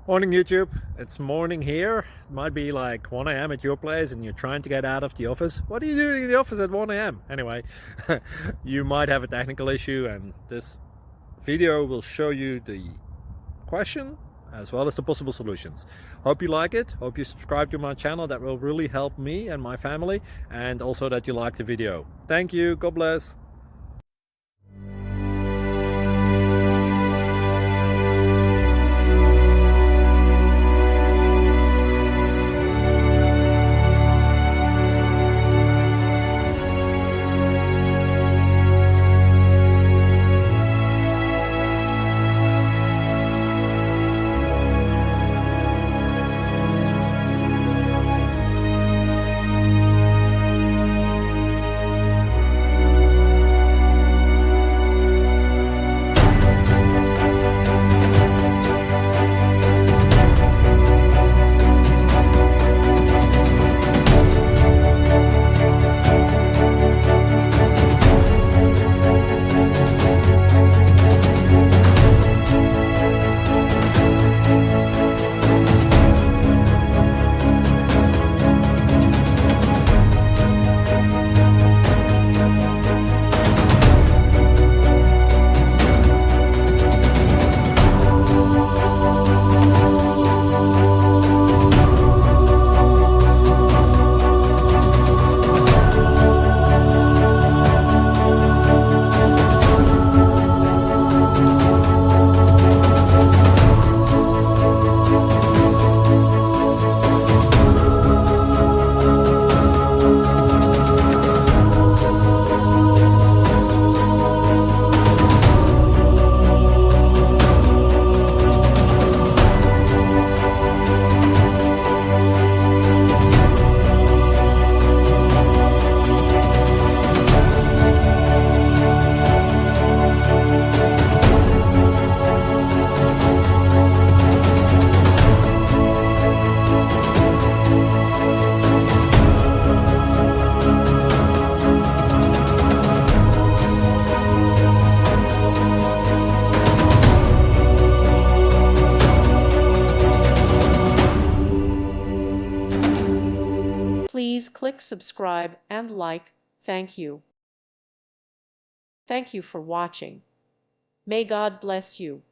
Morning YouTube, it's morning here. It might be like 1 a.m. at your place and you're trying to get out of the office. What are you doing in the office at 1 a.m.? Anyway, you might have a technical issue and this video will show you the question as well as the possible solutions. Hope you like it, hope you subscribe to my channel. That will really help me and my family, and also that you like the video. Thank you, God bless. Please click subscribe and like. Thank you. Thank you for watching. May God bless you.